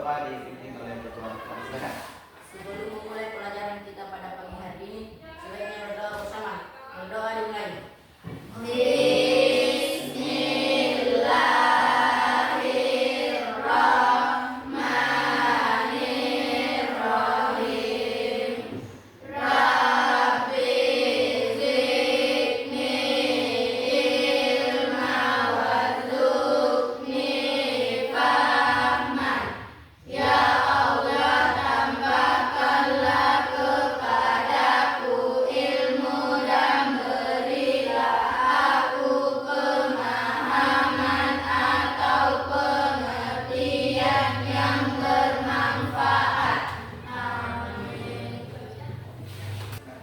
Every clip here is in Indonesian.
berdoa dipimpin oleh Ketua. Silakan. Sebelum memulai pelajaran kita pada pagi hari ini, sebaiknya berdoa bersama. Berdoa dimulai.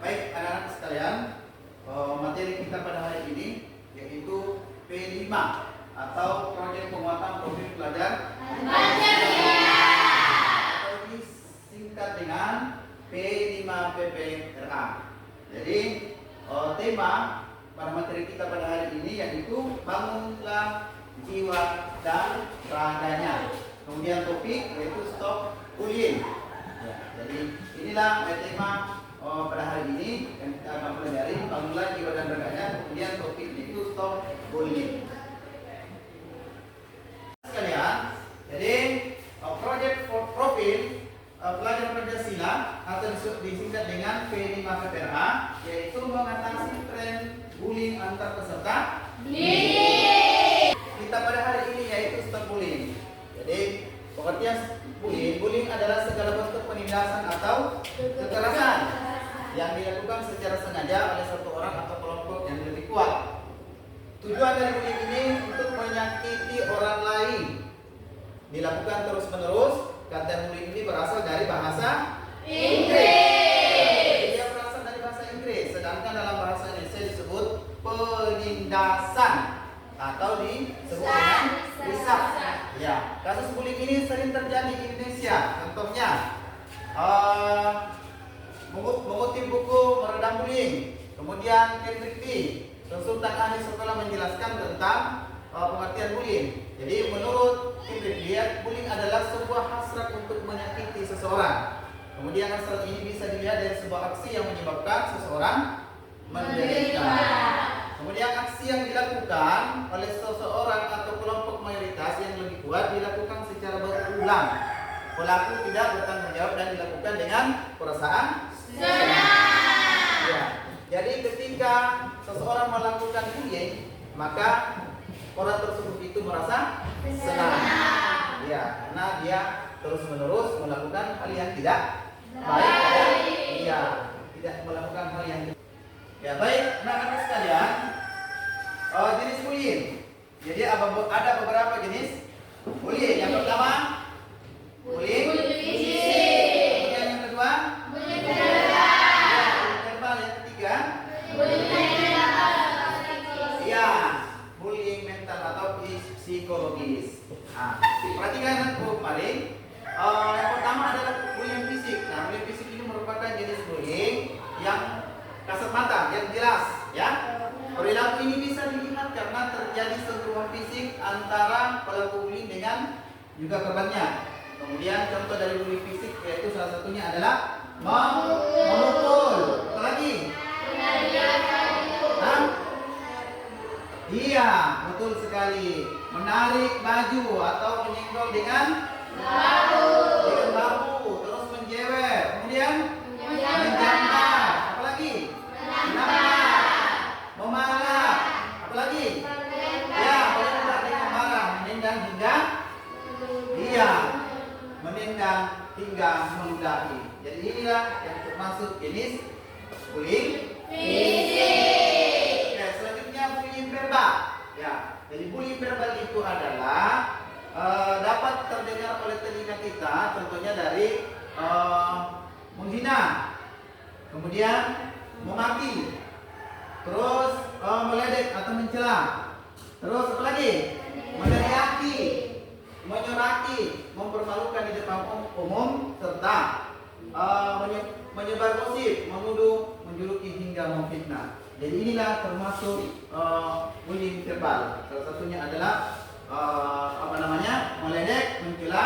Baik anak-anak sekalian, materi kita pada hari ini yaitu P5 atau proyek penguatan profil pelajar atau disingkat dengan P5PPRA. Jadi tema pada materi kita pada hari ini yaitu bangunlah jiwa dan raganya. Kemudian topik yaitu stop bullying. Ya, jadi inilah tema pada hari ini yang kita akan pelajari bangunlah jiwa dan raganya. Kemudian topik itu stop bullying. Sekalian, jadi proyek profil pelajar Pancasila atau disingkat dengan P5PPRA yaitu mengatasi tren bullying antar peserta didik. Kita pada hari ini yaitu stop bullying. Jadi pengertian bullying adalah segala bentuk penindasan atau kekerasan yang dilakukan secara sengaja oleh satu orang atau kelompok yang lebih kuat. Tujuan dari bullying ini untuk menyakiti orang lain. Dilakukan terus-menerus. Kata bullying ini berasal dari bahasa Inggris. Dia berasal dari bahasa Inggris, sedangkan dalam bahasa Indonesia disebut penindasan atau disebut dengan hisab. Ya, kasus bullying ini sering terjadi di Indonesia. Contohnya, mengutip buku Meredam Bullying, kemudian Kendrick B, konsultan ahli sekolah menjelaskan tentang pengertian bullying. Jadi menurut Kendrick B, bullying adalah sebuah hasrat untuk menyakiti seseorang. Kemudian hasrat ini bisa dilihat dari sebuah aksi yang menyebabkan seseorang menderita. Kemudian aksi yang dilakukan oleh seseorang atau kelompok mayoritas yang lebih kuat dilakukan secara berulang. Pelaku tidak bertanggung jawab dan dilakukan dengan perasaan senang. Ya. Jadi ketika seseorang melakukan bullying, maka orang tersebut itu merasa senang. Ya, karena dia terus-menerus melakukan hal yang tidak baik. Iya, tidak melakukan hal yang tidak. Ya, baik, anak-anak sekalian. Jenis bullying. Jadi ada beberapa jenis bullying. Yang pertama, bullying fisik. Kemudian yang kedua, bullying verbal. Yang ketiga, ya, bullying mental atau psikologis. Nah, perhatikan kemarin. Yang pertama adalah bullying fisik. Nah, bullying fisik ini merupakan jenis bullying yang kasat mata, yang jelas, ya. Perilaku ini bisa dilihat karena terjadi sentuhan fisik antara pelaku bullying dengan juga korbannya. Kemudian contoh dari bullying fisik yaitu salah satunya adalah memukul. Apa lagi? Iya, betul sekali. Menarik baju atau menyenggol dengan bahu, terus menjewer. Kemudian menjambak. Apa lagi? Memarah. Apa lagi? Ya, menendang dengan marah, menendang hingga meludahi. Jadi inilah yang termasuk jenis bullying fisik. Ya, selanjutnya bullying verbal. Ya, jadi bullying verbal itu adalah dapat terdengar oleh telinga kita, contohnya dari menghina, kemudian memaki, terus meledek atau mencela, terus apa lagi? Meneriaki, menyoraki, mempermalukan di depan umum, serta menyebar gosip, menuduh, menjuluki hingga memfitnah. Jadi inilah termasuk bullying verbal. Salah satunya adalah meledek, mencela,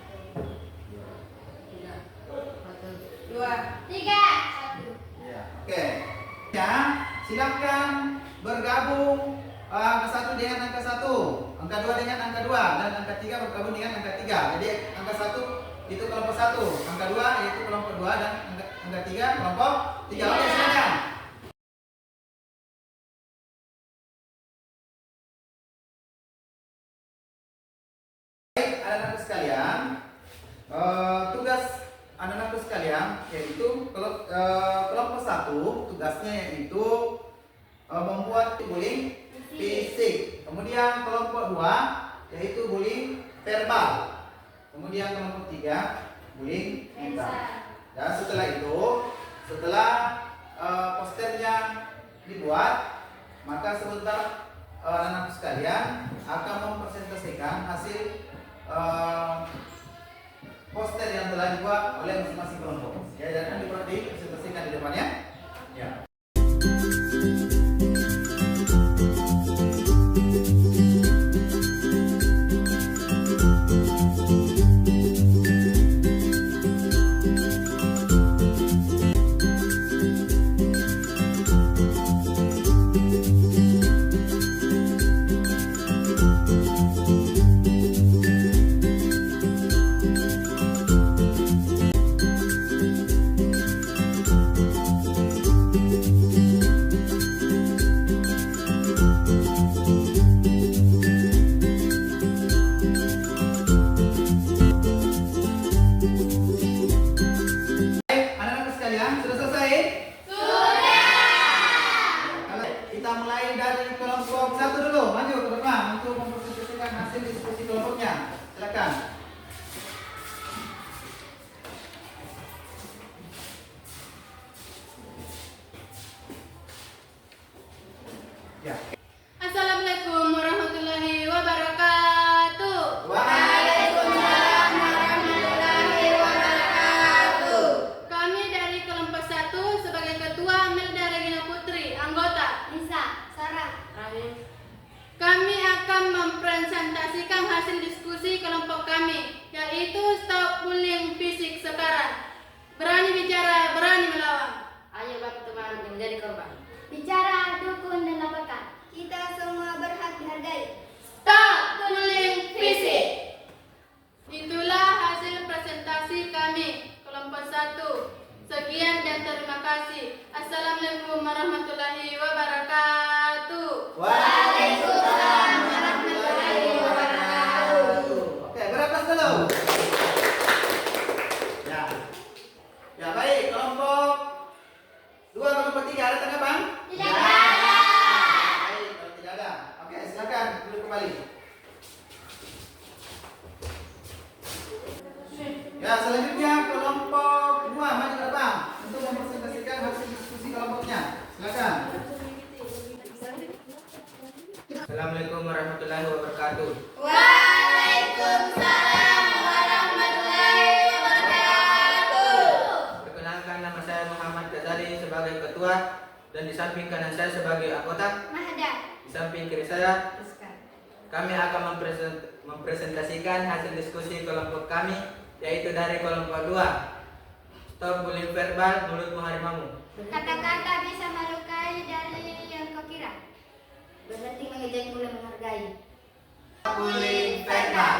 itu kelompok 1, angka 2 yaitu kelompok 2 dan angka 3 kelompok 3. Oke, silakan. Baik, anak-anak sekalian, tugas anak-anak sekalian yaitu kelompok 1 tugasnya yaitu membuat bullying fisik. Kemudian kelompok 2 yaitu bullying verbal. Kemudian kelompok 3 bullying mental. Dan setelah itu, setelah posternya dibuat, maka sebentar anak-anak sekalian akan mempresentasikan hasil poster yang telah dibuat oleh masing-masing kelompok. Ya, dan akan dipresentasikan di depannya. Ya. Ya. Assalamualaikum warahmatullahi wabarakatuh. Waalaikumsalam warahmatullahi wabarakatuh. Kami dari kelompok 1 sebagai ketua Melda Regina Putri, anggota Nisa, Sarah, Rahim. kami akan mempresentasikan hasil diskusi kelompok kami, yaitu stop bullying fisik sekarang. Berani bicara, berani melawan. Ayo bantu teman yang menjadi korban. Bicara, dukung, dan laporkan. Kita semua berhak dihargai. Stop bullying fisik. Itulah hasil presentasi kami, kelompok 1. Sekian dan terima kasih. Assalamualaikum warahmatullahi wabarakatuh. Waalaikumsalam warahmatullahi wabarakatuh. Oke, beratas dulu. Ya. Ya, baik, kelompok 2, kelompok 3 ada tanggapan? Tidak ada. Baik, kalau tidak ada. Oke, silakan duduk kembali. Ya, selanjutnya kelompok 2 maju ke depan untuk mempresentasikan hasil diskusi kelompoknya. Silakan. Assalamualaikum warahmatullahi wabarakatuh. Waalaikumsalam warahmatullahi wabarakatuh. Perkenalkan, nama saya Muhammad Ghazali sebagai ketua dan di samping kanan saya sebagai anggota. Mahda. Di samping kiri saya, kami akan mempresentasikan hasil diskusi kelompok kami, yaitu dari kelompok 2. Stop bullying verbal, mulutmu harimau. Kata-kata bisa melukai dari yang kau kira. Berarti mengejek mulai menghargai. Bullying verbal.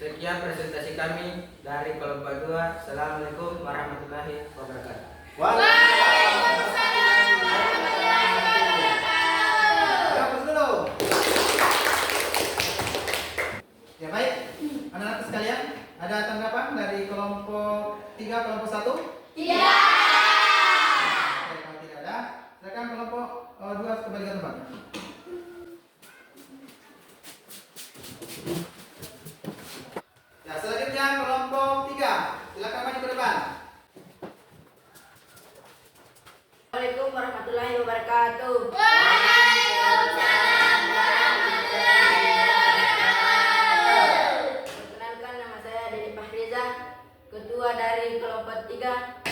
Sekian presentasi kami dari kelompok 2. Assalamualaikum warahmatullahi wabarakatuh. Waalaikumsalam warahmatullahi wabarakatuh. Beratas dulu. Ya, baik. Anak-anak sekalian, ada tanggapan dari kelompok 3, kelompok 1? Tidak. Oke, kalau tidak ada, silakan kelompok 2 kembali ke tempat. Ya, selanjutnya kelompok 3. Silakan maju ke depan. Assalamualaikum warahmatullahi wabarakatuh. Waalaikumsalam warahmatullahi wabarakatuh. Perkenalkan, nama saya Dedi Fahriza, ketua dari kelompok 3.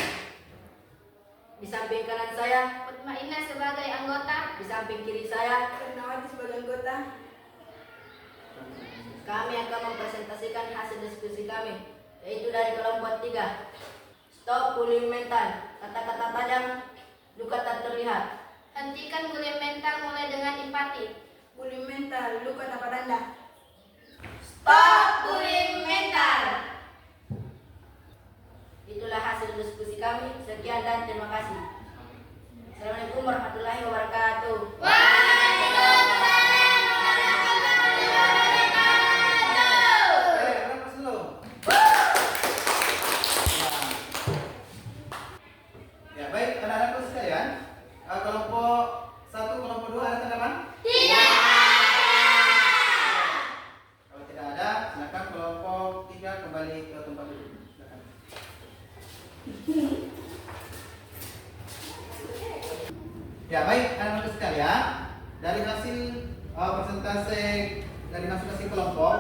Di samping kanan saya, Mutmainah sebagai anggota. di samping kiri saya, Ernawati sebagai anggota. kami akan mempresentasikan hasil diskusi kami, yaitu dari kelompok 3. Stop bullying mental, kata-kata tajam, luka tak terlihat. Hentikan bullying mental mulai dengan empati. Bullying mental, luka tanpa tanda. Stop bullying mental. kelompok,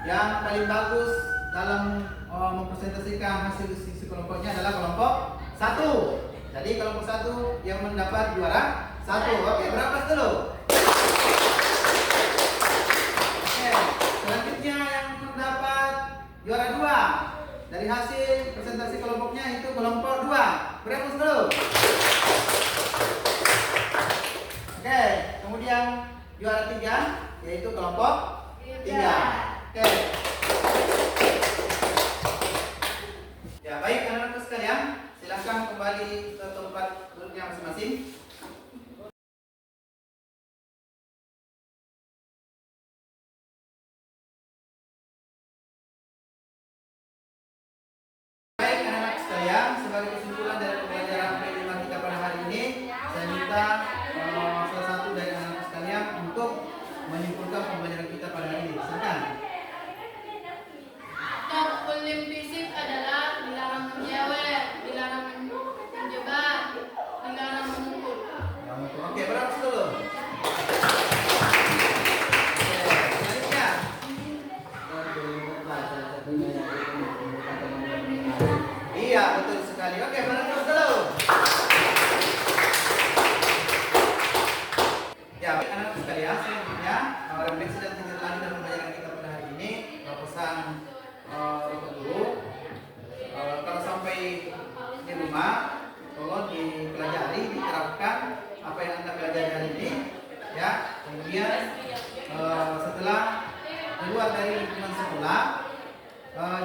yang paling bagus dalam mempresentasikan hasil diskusi kelompoknya adalah kelompok 1. Jadi kelompok 1 yang mendapat juara 1. Oke, berapas dulu. Oke, selanjutnya yang mendapat juara 2 dari hasil presentasi kelompoknya itu kelompok 2. Berapas dulu. Oke, kemudian juara 3 yaitu kelompok 3. Oke. Ya, baik anak-anak sekalian, silakan kembali ke tempat duduknya masing-masing. Baik anak-anak sekalian, sebagai kesimpulan dari pembelajaran prelima kita pada hari ini, saya minta salah satu dari anak-anak sekalian untuk menyimpulkan pembelajaran kita pada hari ini. Silakan. Stop bullying fisik adalah dilarang menjewer, dilarang menjebak, dilarang memukul. Oke, berapas dulu. Oke, selanjutnya. Iya, betul sekali. Oke, berapas dulu. Ya, baik anak-anak sekalian, selanjutnya refleksi dan tindak lanjut dalam pembelajaran kita pada hari ini, pesan Bapak Guru, kalau sampai di rumah, tolong dipelajari, diterapkan apa yang Anda pelajari hari ini, ya. Kemudian setelah keluar dari lingkungan sekolah,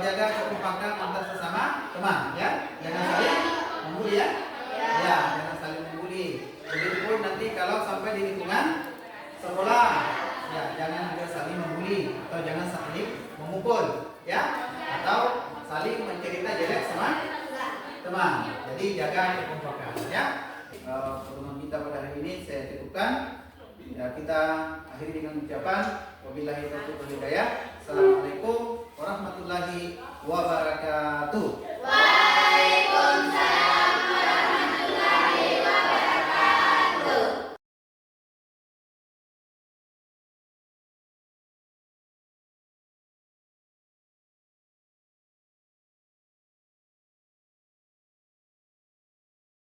jaga kekompakan antar sesama teman, ya. Jangan saling membuli, ya. Ya, jangan saling membuli. Begitupun nanti kalau sampai di lingkungan sekolah, ya jangan juga saling membuli atau jangan saling memukul, ya, atau saling mencerita jelek sama teman. Jadi jaga kekompakan, ya. Pertemuan kita pada hari ini saya cukupkan. Ya, kita akhiri dengan ucapan wabillahi taufiq wal hidayah. Assalamualaikum warahmatullahi wabarakatuh.